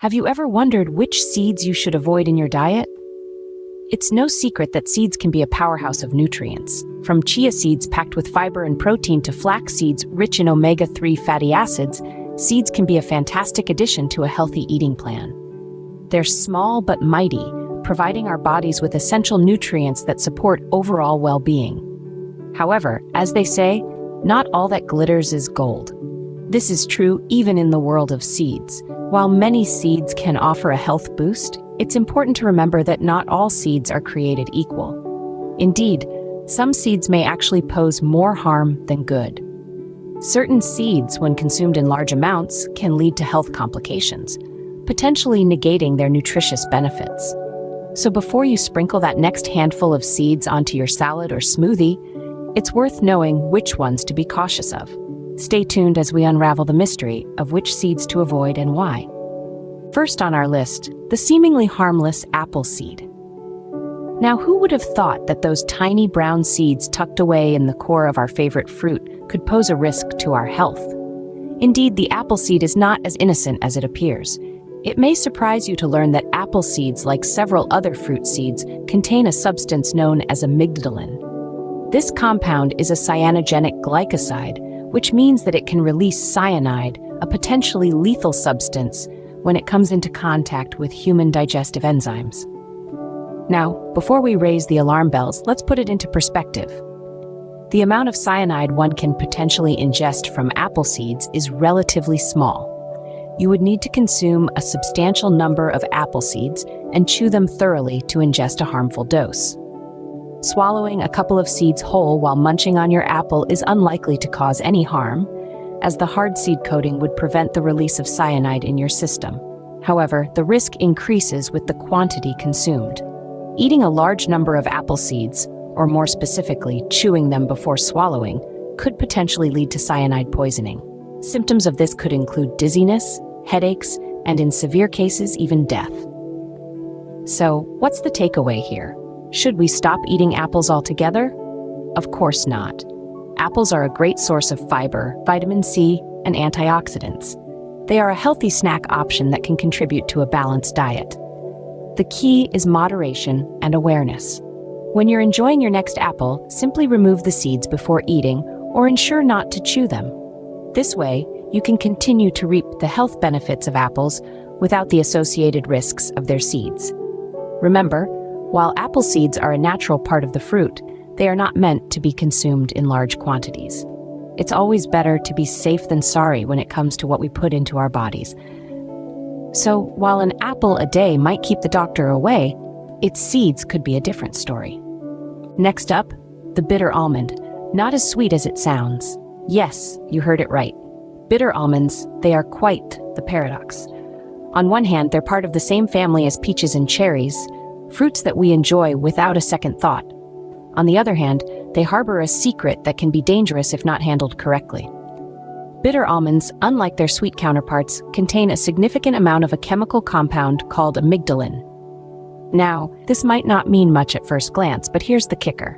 Have you ever wondered which seeds you should avoid in your diet? It's no secret that seeds can be a powerhouse of nutrients. From chia seeds packed with fiber and protein to flax seeds rich in omega-3 fatty acids, seeds can be a fantastic addition to a healthy eating plan. They're small but mighty, providing our bodies with essential nutrients that support overall well-being. However, as they say, not all that glitters is gold. This is true even in the world of seeds. While many seeds can offer a health boost, it's important to remember that not all seeds are created equal. Indeed, some seeds may actually pose more harm than good. Certain seeds, when consumed in large amounts, can lead to health complications, potentially negating their nutritious benefits. So before you sprinkle that next handful of seeds onto your salad or smoothie, it's worth knowing which ones to be cautious of. Stay tuned as we unravel the mystery of which seeds to avoid and why. First on our list, the seemingly harmless apple seed. Now, who would have thought that those tiny brown seeds tucked away in the core of our favorite fruit could pose a risk to our health? Indeed, the apple seed is not as innocent as it appears. It may surprise you to learn that apple seeds, like several other fruit seeds, contain a substance known as amygdalin. This compound is a cyanogenic glycoside, which means that it can release cyanide, a potentially lethal substance, when it comes into contact with human digestive enzymes. Now, before we raise the alarm bells, let's put it into perspective. The amount of cyanide one can potentially ingest from apple seeds is relatively small. You would need to consume a substantial number of apple seeds and chew them thoroughly to ingest a harmful dose. Swallowing a couple of seeds whole while munching on your apple is unlikely to cause any harm, as the hard seed coating would prevent the release of cyanide in your system. However, the risk increases with the quantity consumed. Eating a large number of apple seeds, or more specifically, chewing them before swallowing, could potentially lead to cyanide poisoning. Symptoms of this could include dizziness, headaches, and in severe cases, even death. So, what's the takeaway here? Should we stop eating apples altogether? Of course not. Apples are a great source of fiber, vitamin C, and antioxidants. They are a healthy snack option that can contribute to a balanced diet. The key is moderation and awareness. When you're enjoying your next apple, simply remove the seeds before eating or ensure not to chew them. This way, you can continue to reap the health benefits of apples without the associated risks of their seeds. Remember, while apple seeds are a natural part of the fruit, they are not meant to be consumed in large quantities. It's always better to be safe than sorry when it comes to what we put into our bodies. So, while an apple a day might keep the doctor away, its seeds could be a different story. Next up, the bitter almond. Not as sweet as it sounds. Yes, you heard it right. Bitter almonds, they are quite the paradox. On one hand, they're part of the same family as peaches and cherries, fruits that we enjoy without a second thought. On the other hand, they harbor a secret that can be dangerous if not handled correctly. Bitter almonds, unlike their sweet counterparts, contain a significant amount of a chemical compound called amygdalin. Now, this might not mean much at first glance, but here's the kicker.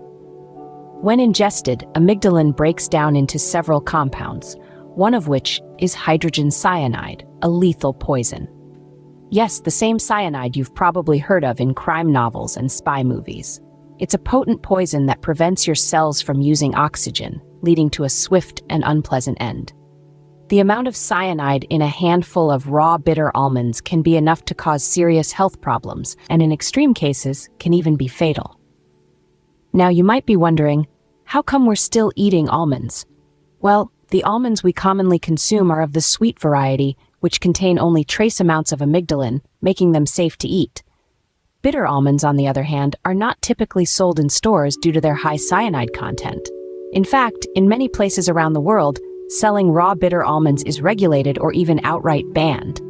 When ingested, amygdalin breaks down into several compounds, one of which is hydrogen cyanide, a lethal poison. Yes, the same cyanide you've probably heard of in crime novels and spy movies. It's a potent poison that prevents your cells from using oxygen, leading to a swift and unpleasant end. The amount of cyanide in a handful of raw bitter almonds can be enough to cause serious health problems, and in extreme cases, can even be fatal. Now, you might be wondering, how come we're still eating almonds? Well, the almonds we commonly consume are of the sweet variety, which contain only trace amounts of amygdalin, making them safe to eat. Bitter almonds, on the other hand, are not typically sold in stores due to their high cyanide content. In fact, in many places around the world, selling raw bitter almonds is regulated or even outright banned.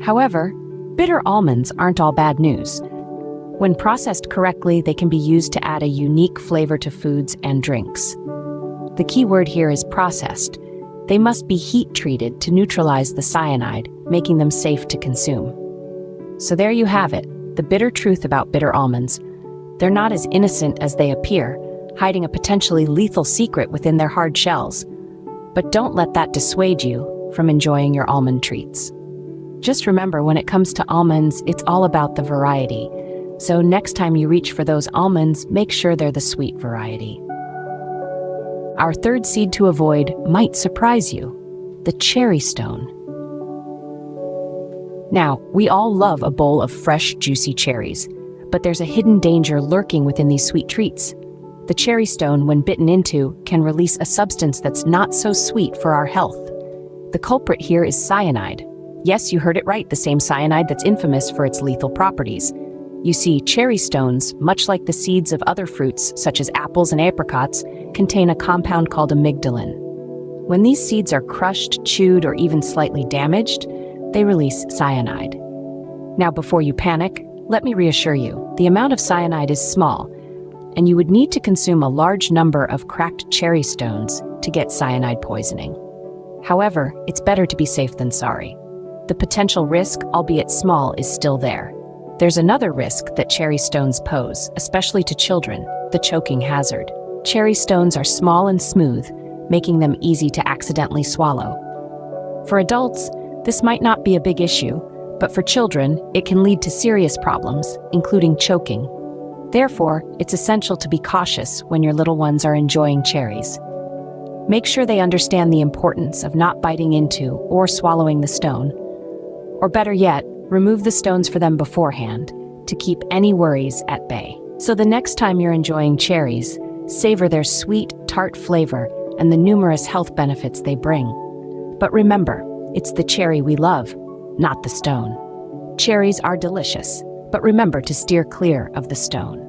However, bitter almonds aren't all bad news. When processed correctly, they can be used to add a unique flavor to foods and drinks. The key word here is processed. They must be heat-treated to neutralize the cyanide, making them safe to consume. So there you have it, the bitter truth about bitter almonds. They're not as innocent as they appear, hiding a potentially lethal secret within their hard shells. But don't let that dissuade you from enjoying your almond treats. Just remember, when it comes to almonds, it's all about the variety. So next time you reach for those almonds, make sure they're the sweet variety. Our third seed to avoid might surprise you: the cherry stone. Now, we all love a bowl of fresh, juicy cherries, but there's a hidden danger lurking within these sweet treats. The cherry stone, when bitten into, can release a substance that's not so sweet for our health. The culprit here is cyanide. Yes, you heard it right, the same cyanide that's infamous for its lethal properties. You see, cherry stones, much like the seeds of other fruits, such as apples and apricots, contain a compound called amygdalin. When these seeds are crushed, chewed, or even slightly damaged, they release cyanide. Now, before you panic, let me reassure you, the amount of cyanide is small, and you would need to consume a large number of cracked cherry stones to get cyanide poisoning. However, it's better to be safe than sorry. The potential risk, albeit small, is still there. There's another risk that cherry stones pose, especially to children: the choking hazard. Cherry stones are small and smooth, making them easy to accidentally swallow. For adults, this might not be a big issue, but for children, it can lead to serious problems, including choking. Therefore, it's essential to be cautious when your little ones are enjoying cherries. Make sure they understand the importance of not biting into or swallowing the stone. Or better yet, remove the stones for them beforehand to keep any worries at bay. So the next time you're enjoying cherries, savor their sweet, tart flavor and the numerous health benefits they bring. But remember, it's the cherry we love, not the stone. Cherries are delicious, but remember to steer clear of the stone.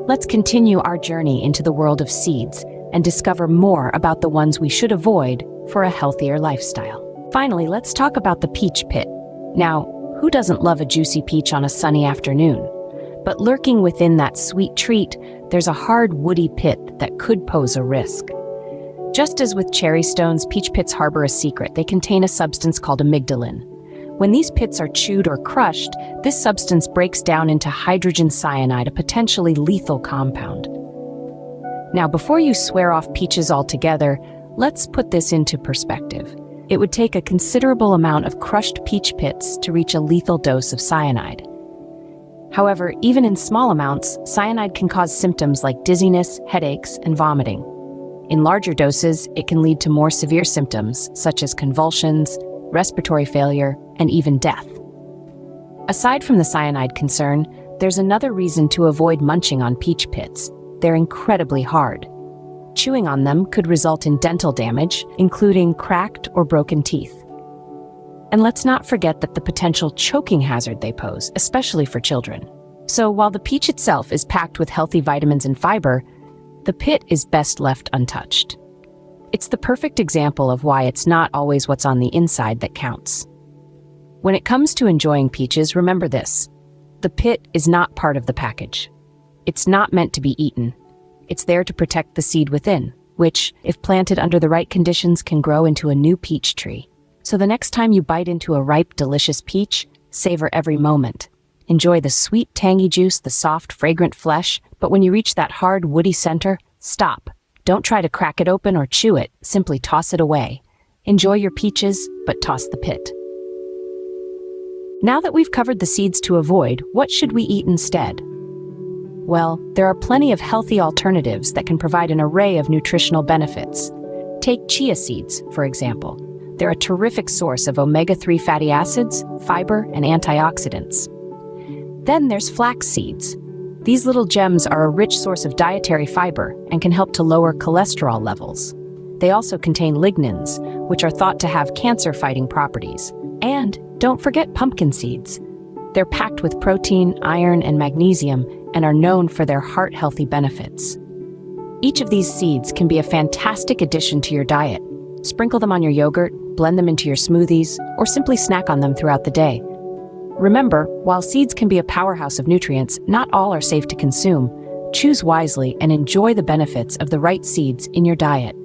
Let's continue our journey into the world of seeds and discover more about the ones we should avoid for a healthier lifestyle. Finally, let's talk about the peach pit. Now, who doesn't love a juicy peach on a sunny afternoon? But lurking within that sweet treat, there's a hard, woody pit that could pose a risk. Just as with cherry stones, peach pits harbor a secret. They contain a substance called amygdalin. When these pits are chewed or crushed, this substance breaks down into hydrogen cyanide, a potentially lethal compound. Now, before you swear off peaches altogether, let's put this into perspective. It would take a considerable amount of crushed peach pits to reach a lethal dose of cyanide. However, even in small amounts, cyanide can cause symptoms like dizziness, headaches, and vomiting. In larger doses, it can lead to more severe symptoms, such as convulsions, respiratory failure, and even death. Aside from the cyanide concern, there's another reason to avoid munching on peach pits. They're incredibly hard. Chewing on them could result in dental damage, including cracked or broken teeth. And let's not forget that the potential choking hazard they pose, especially for children. So while the peach itself is packed with healthy vitamins and fiber, the pit is best left untouched. It's the perfect example of why it's not always what's on the inside that counts. When it comes to enjoying peaches, remember this: the pit is not part of the package. It's not meant to be eaten. It's there to protect the seed within, which, if planted under the right conditions, can grow into a new peach tree. So the next time you bite into a ripe, delicious peach, savor every moment. Enjoy the sweet, tangy juice, the soft, fragrant flesh, but when you reach that hard, woody center, stop. Don't try to crack it open or chew it, simply toss it away. Enjoy your peaches, but toss the pit. Now that we've covered the seeds to avoid, what should we eat instead? Well, there are plenty of healthy alternatives that can provide an array of nutritional benefits. Take chia seeds, for example. They're a terrific source of omega-3 fatty acids, fiber, and antioxidants. Then there's flax seeds. These little gems are a rich source of dietary fiber and can help to lower cholesterol levels. They also contain lignans, which are thought to have cancer-fighting properties. And don't forget pumpkin seeds. They're packed with protein, iron, and magnesium, and are known for their heart-healthy benefits. Each of these seeds can be a fantastic addition to your diet. Sprinkle them on your yogurt, blend them into your smoothies, or simply snack on them throughout the day. Remember, while seeds can be a powerhouse of nutrients, not all are safe to consume. Choose wisely and enjoy the benefits of the right seeds in your diet.